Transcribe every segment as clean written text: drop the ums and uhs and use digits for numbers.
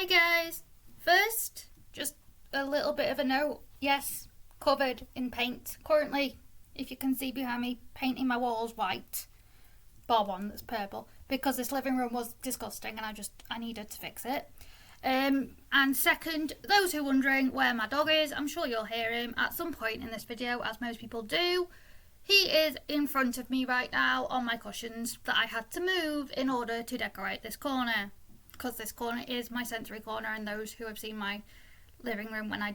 Hi guys! First, just a little bit of a note. Yes, covered in paint. Currently, if you can see behind me, painting my walls white. Bar one that's purple. Because this living room was disgusting and I needed to fix it. And second, those who are wondering where my dog is, I'm sure you'll hear him at some point in this video, as most people do. He is in front of me right now on my cushions that I had to move in order to decorate this corner. Because this corner is my sensory corner, and those who have seen my living room when I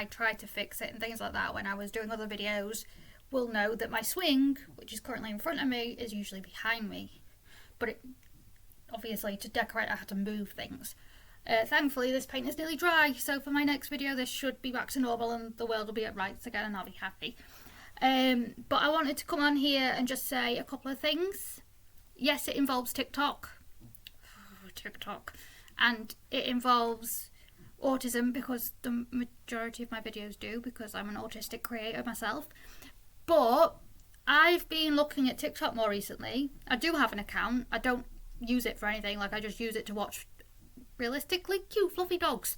tried to fix it and things like that when I was doing other videos will know that my swing, which is currently in front of me, is usually behind me. But obviously to decorate I had to move things. Thankfully this paint is nearly dry, so for my next video this should be back to normal and the world will be at rights again and I'll be happy. But I wanted to come on here and just say a couple of things. Yes, it involves TikTok, and it involves autism because the majority of my videos do, because I'm an autistic creator myself. But I've been looking at TikTok more recently. I do have an account. I don't use it for anything. Like, I just use it to watch realistically cute fluffy dogs,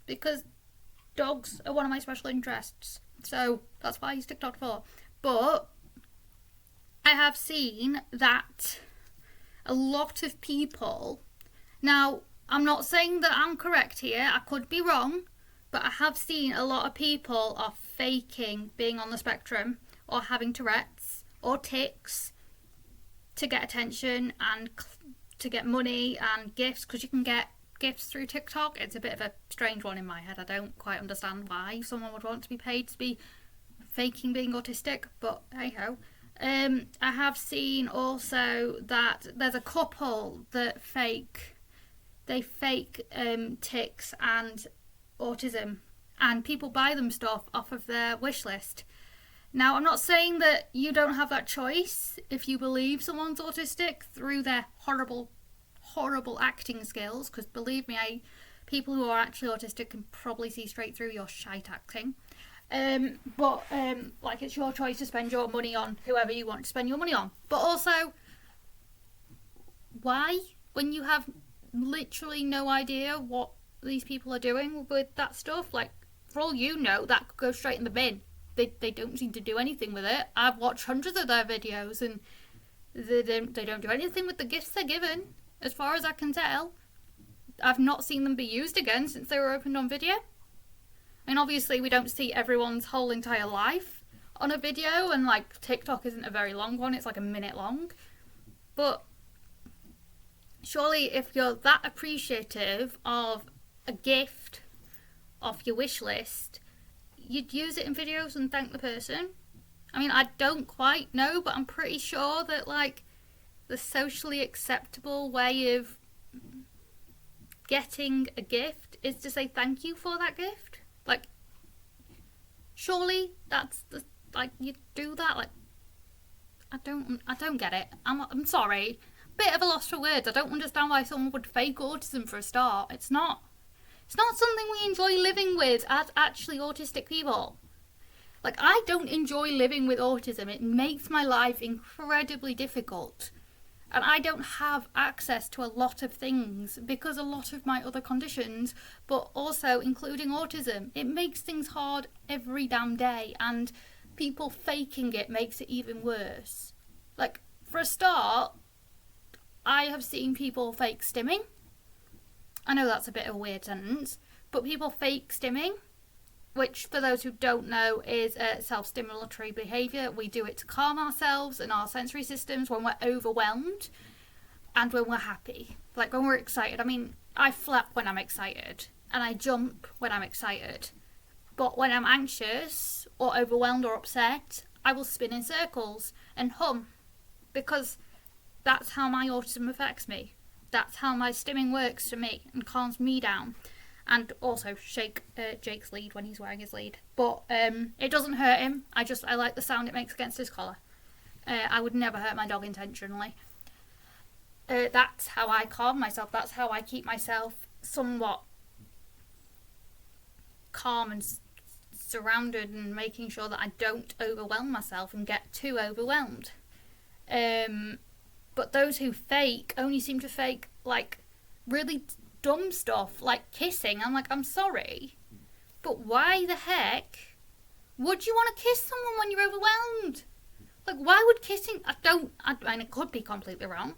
because dogs are one of my special interests. So that's what I use TikTok for. But I have seen that a lot of people, now I'm not saying that I'm correct here, I could be wrong, but I have seen a lot of people are faking being on the spectrum or having Tourette's or tics to get attention and to get money and gifts, because you can get gifts through TikTok. It's a bit of a strange one in my head. I don't quite understand why someone would want to be paid to be faking being autistic, but hey ho. I have seen also that there's a couple that fake tics and autism, and people buy them stuff off of their wish list. Now, I'm not saying that you don't have that choice if you believe someone's autistic through their horrible acting skills, because believe me, people who are actually autistic can probably see straight through your shite acting. But it's your choice to spend your money on whoever you want to spend your money on. But also, why, when you have literally no idea what these people are doing with that stuff? Like, for all you know, that could go straight in the bin. They don't seem to do anything with it. I've watched hundreds of their videos and they don't do anything with the gifts they're given, as far as I can tell. I've not seen them be used again since they were opened on video. And obviously we don't see everyone's whole entire life on a video, and like TikTok isn't a very long one, it's like a minute long. But surely if you're that appreciative of a gift off your wish list, you'd use it in videos and thank the person. I mean, I don't quite know, but I'm pretty sure that like the socially acceptable way of getting a gift is to say thank you for that gift. Like, surely that's the, like, you do that. Like, I don't get it. I'm sorry, bit of a loss for words. I don't understand why someone would fake autism for a start. It's not something we enjoy living with as actually autistic people. Like, I don't enjoy living with autism. It makes my life incredibly difficult. And I don't have access to a lot of things because a lot of my other conditions, but also including autism, it makes things hard every damn day, and people faking it makes it even worse. Like, for a start, I have seen people fake stimming. I know that's a bit of a weird sentence, but people fake stimming, which for those who don't know is a self-stimulatory behaviour. We do it to calm ourselves and our sensory systems when we're overwhelmed and when we're happy. Like when we're excited. I mean, I flap when I'm excited and I jump when I'm excited. But when I'm anxious or overwhelmed or upset, I will spin in circles and hum, because that's how my autism affects me. That's how my stimming works for me and calms me down. And also shake Jake's lead when he's wearing his lead. But it doesn't hurt him. I like the sound it makes against his collar. I would never hurt my dog intentionally. That's how I calm myself. That's how I keep myself somewhat calm and surrounded, and making sure that I don't overwhelm myself and get too overwhelmed. But those who fake only seem to fake, like, really dumb stuff, like kissing. I'm like, I'm sorry, but why the heck would you want to kiss someone when you're overwhelmed? Like, why would kissing... I mean, it could be completely wrong.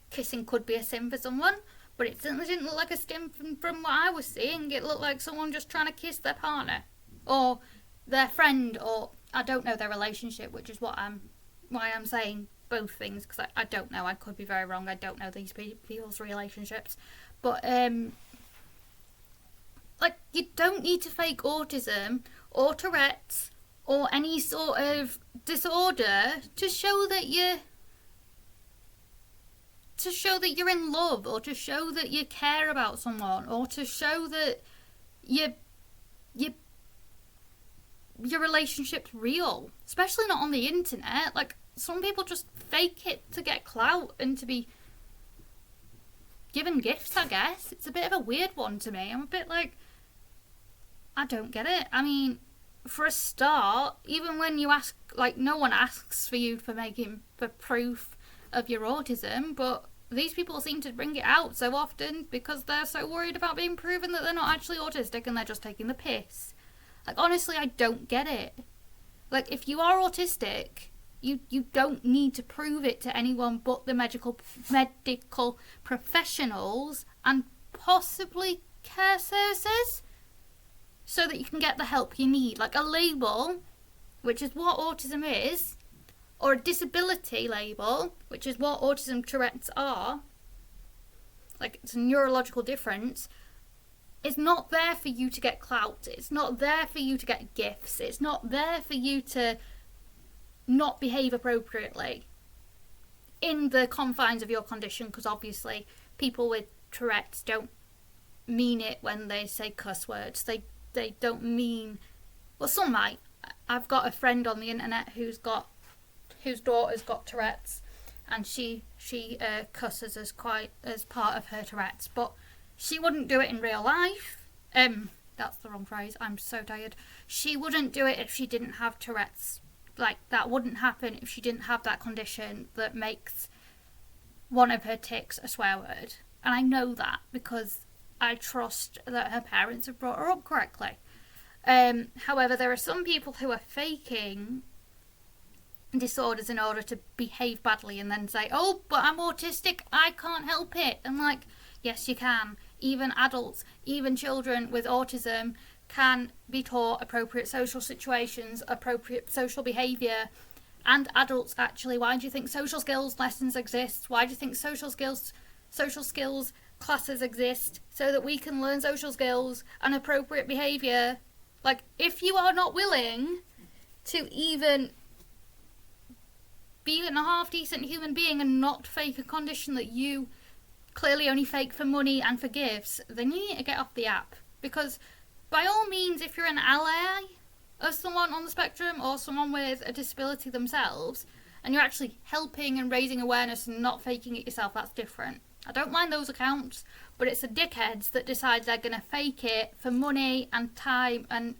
Kissing could be a sin for someone, but it certainly didn't look like a sin from what I was seeing. It looked like someone just trying to kiss their partner or their friend, or I don't know their relationship, which is why I'm saying both things, because I don't know. I could be very wrong. I don't know these people's relationships. But, like, you don't need to fake autism or Tourette's or any sort of disorder to show that you're in love, or to show that you care about someone, or to show that your relationship's real. Especially not on the internet. Like, some people just fake it to get clout and to be given gifts, I guess. It's a bit of a weird one to me. I'm a bit like, I don't get it. I mean, for a start, even when you ask, like, no one asks for you for proof of your autism, but these people seem to bring it out so often because they're so worried about being proven that they're not actually autistic and they're just taking the piss. Like, honestly, I don't get it. Like, if you are autistic, you don't need to prove it to anyone but the medical professionals and possibly care services, so that you can get the help you need. Like a label, which is what autism is, or a disability label, which is what autism Tourette's are, like it's a neurological difference, is not there for you to get clout. It's not there for you to get gifts. It's not there for you to not behave appropriately in the confines of your condition, because obviously people with Tourette's don't mean it when they say cuss words. They don't mean... Well, some might. I've got a friend on the internet whose daughter's got Tourette's, and she cusses as part of her Tourette's, but she wouldn't do it in real life. That's the wrong phrase. I'm so tired. She wouldn't do it if she didn't have Tourette's. Like, that wouldn't happen if she didn't have that condition that makes one of her tics a swear word. And I know that because I trust that her parents have brought her up correctly. However, there are some people who are faking disorders in order to behave badly and then say, oh, but I'm autistic, I can't help it. And like, yes, you can. Even adults, even children with autism can be taught appropriate social situations, appropriate social behaviour, and adults actually. Why do you think social skills lessons exist? Why do you think social skills classes exist? So that we can learn social skills and appropriate behaviour. Like, if you are not willing to even be a half-decent human being and not fake a condition that you clearly only fake for money and for gifts, then you need to get off the app. Because by all means, if you're an ally of someone on the spectrum or someone with a disability themselves, and you're actually helping and raising awareness and not faking it yourself, that's different. I don't mind those accounts, but it's the dickheads that decide they're going to fake it for money and time and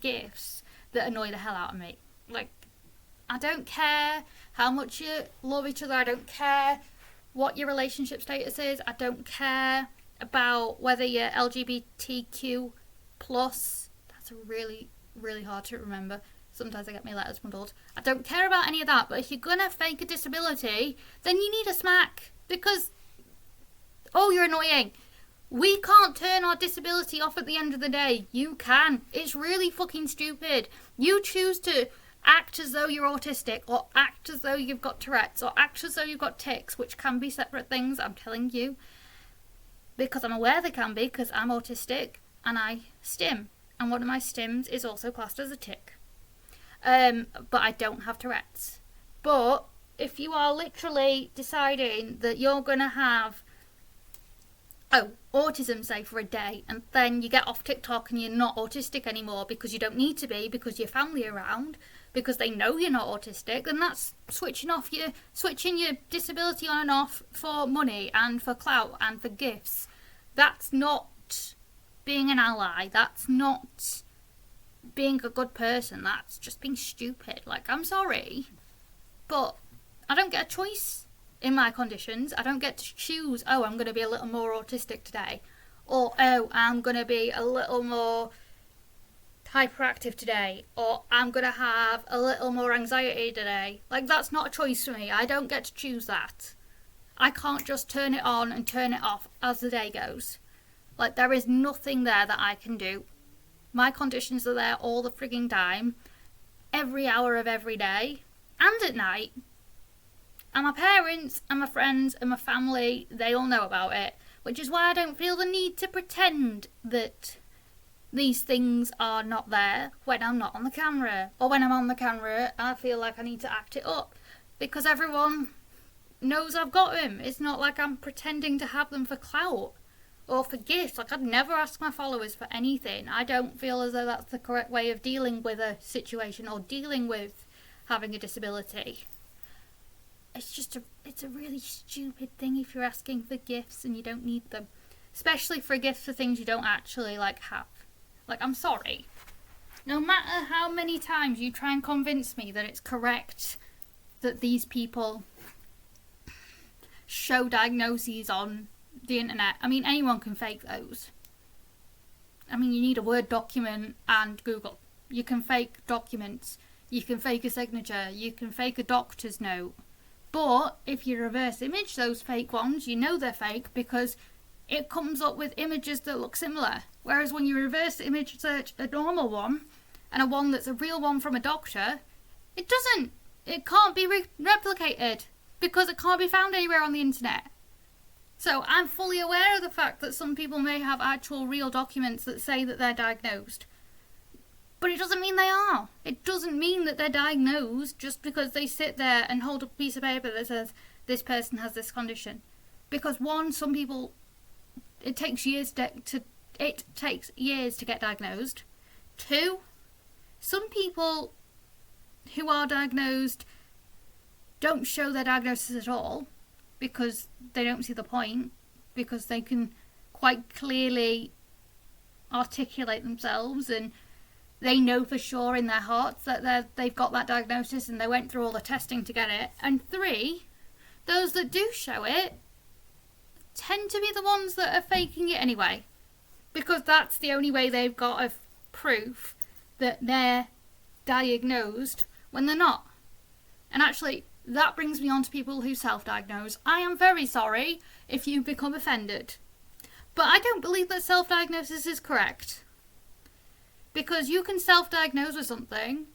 gifts that annoy the hell out of me. Like, I don't care how much you love each other. I don't care what your relationship status is. I don't care about whether you're LGBTQ+. That's really, really hard to remember. Sometimes I get my letters muddled. I don't care about any of that, but if you're going to fake a disability, then you need a smack. Because, oh, you're annoying. We can't turn our disability off at the end of the day. You can. It's really fucking stupid. You choose to act as though you're autistic, or act as though you've got Tourette's, or act as though you've got tics, which can be separate things, I'm telling you. Because I'm aware they can be, because I'm autistic, and I stim. And one of my stims is also classed as a tic. But I don't have Tourette's. But if you are literally deciding that you're going to have autism, say, for a day, and then you get off TikTok and you're not autistic anymore because you don't need to be, because your family are around, because they know you're not autistic, then that's switching your disability on and off for money and for clout and for gifts. That's not being an ally. That's not being a good person. That's just being stupid. Like, I'm sorry, but I don't get a choice. in my conditions. I don't get to choose, oh, I'm going to be a little more autistic today. Or, oh, I'm going to be a little more hyperactive today. Or I'm going to have a little more anxiety today. Like, that's not a choice for me. I don't get to choose that. I can't just turn it on and turn it off as the day goes. Like, there is nothing there that I can do. My conditions are there all the frigging time. Every hour of every day. And at night. And my parents and my friends and my family, they all know about it. Which is why I don't feel the need to pretend that these things are not there when I'm not on the camera. Or when I'm on the camera, I feel like I need to act it up. Because everyone knows I've got them. It's not like I'm pretending to have them for clout. Or for gifts. Like, I'd never ask my followers for anything. I don't feel as though that's the correct way of dealing with a situation or dealing with having a disability. It's a really stupid thing if you're asking for gifts and you don't need them. Especially for gifts for things you don't actually, have. Like, I'm sorry. No matter how many times you try and convince me that it's correct that these people show diagnoses on the internet. I mean, anyone can fake those. I mean, you need a Word document and Google. You can fake documents. You can fake a signature. You can fake a doctor's note. But if you reverse image those fake ones, you know they're fake because it comes up with images that look similar. Whereas when you reverse image search a normal one and a one that's a real one from a doctor, it doesn't. It can't be replicated because it can't be found anywhere on the internet. So I'm fully aware of the fact that some people may have actual real documents that say that they're diagnosed. But it doesn't mean they are. It doesn't mean that they're diagnosed just because they sit there and hold up a piece of paper that says this person has this condition. Because one, some people, it takes years to get diagnosed. Two, some people who are diagnosed don't show their diagnosis at all because they don't see the point, because they can quite clearly articulate themselves and they know for sure in their hearts that they've got that diagnosis and they went through all the testing to get it. And three, those that do show it tend to be the ones that are faking it anyway, because that's the only way they've got of proof that they're diagnosed when they're not. And actually, that brings me on to people who self-diagnose. I am very sorry if you become offended, but I don't believe that self-diagnosis is correct. Because you can self-diagnose with something,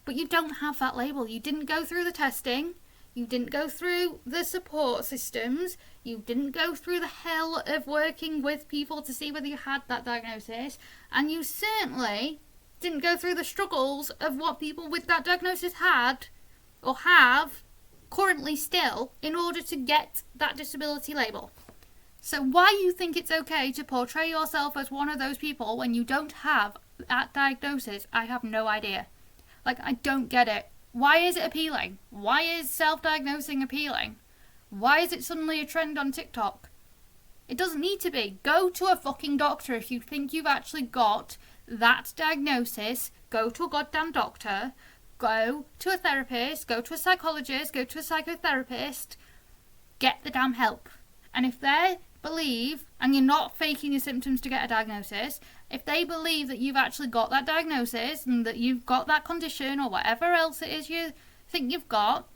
but you don't have that label. You didn't go through the testing. You didn't go through the support systems. You didn't go through the hell of working with people to see whether you had that diagnosis. And you certainly didn't go through the struggles of what people with that diagnosis had, or have, currently still, in order to get that disability label. So why you think it's okay to portray yourself as one of those people when you don't have that diagnosis, I have no idea. Like, I don't get it. Why is it appealing? Why is self-diagnosing appealing? Why is it suddenly a trend on TikTok? It doesn't need to be. Go to a fucking doctor if you think you've actually got that diagnosis. Go to a goddamn doctor. Go to a therapist. Go to a psychologist. Go to a psychotherapist. Get the damn help. And if they believe, and you're not faking your symptoms to get a diagnosis, if they believe that you've actually got that diagnosis and that you've got that condition or whatever else it is you think you've got,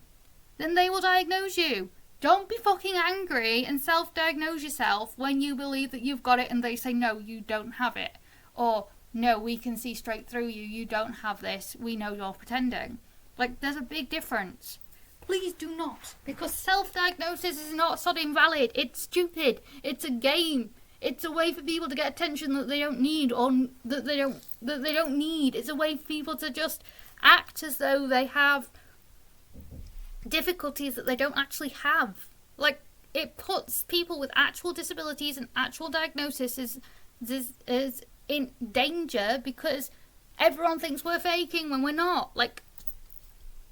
then they will diagnose you. Don't be fucking angry and self-diagnose yourself when you believe that you've got it and they say, no, you don't have it. Or, no, we can see straight through you, you don't have this, we know you're pretending. Like, there's a big difference. Please do not, because self-diagnosis is not sodding valid. It's stupid. It's a game. It's a way for people to get attention that they don't need, or that they don't need. It's a way for people to just act as though they have difficulties that they don't actually have. Like, it puts people with actual disabilities and actual diagnoses is in danger because everyone thinks we're faking when we're not. Like,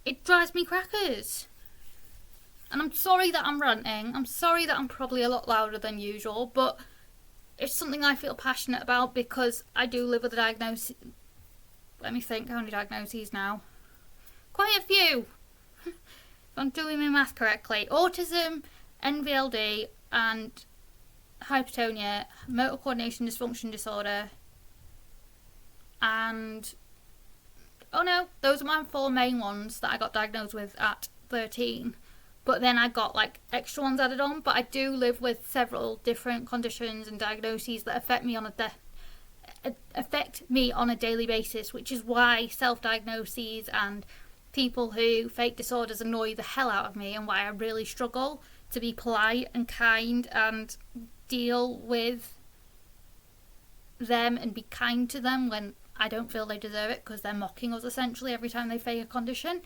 it drives me crackers. And I'm sorry that I'm ranting. I'm sorry that I'm probably a lot louder than usual, but it's something I feel passionate about because I do live with a diagnosis. Let me think, how many diagnoses now? Quite a few. if I'm doing my math correctly, autism, NVLD, and hypertonia, motor coordination dysfunction disorder, and oh no, those are my 4 main ones that I got diagnosed with at 13. But then I got like extra ones added on. But I do live with several different conditions and diagnoses that affect me on a daily basis, which is why self-diagnoses and people who fake disorders annoy the hell out of me, and why I really struggle to be polite and kind and deal with them and be kind to them when I don't feel they deserve it, because they're mocking us essentially every time they fake a condition,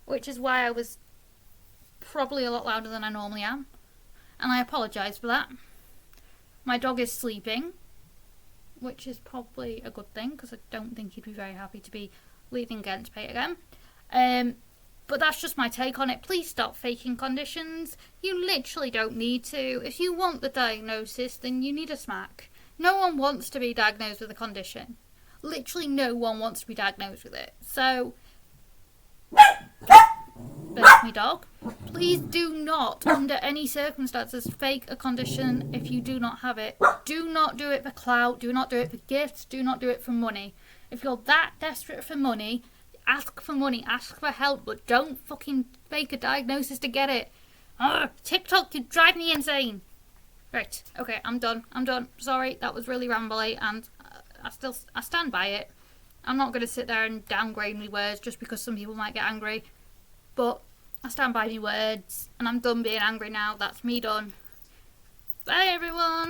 which is why I was probably a lot louder than I normally am, and I apologise for that. My dog is sleeping, which is probably a good thing, because I don't think he'd be very happy to be leaving against pay again. But that's just my take on it. Please stop faking conditions. You literally don't need to. If you want the diagnosis, then you need a smack. No one wants to be diagnosed with a condition. Literally no one wants to be diagnosed with it. So, there's my dog. Please do not, under any circumstances, fake a condition if you do not have it. Do not do it for clout. Do not do it for gifts. Do not do it for money. If you're that desperate for money, ask for money. Ask for help. But don't fucking fake a diagnosis to get it. Ugh, TikTok, you drive me insane. Right. Okay, I'm done. Sorry, that was really rambly, and I stand by it. I'm not going to sit there and downgrade my words just because some people might get angry. But I stand by my words, and I'm done being angry now. That's me done. Bye, everyone.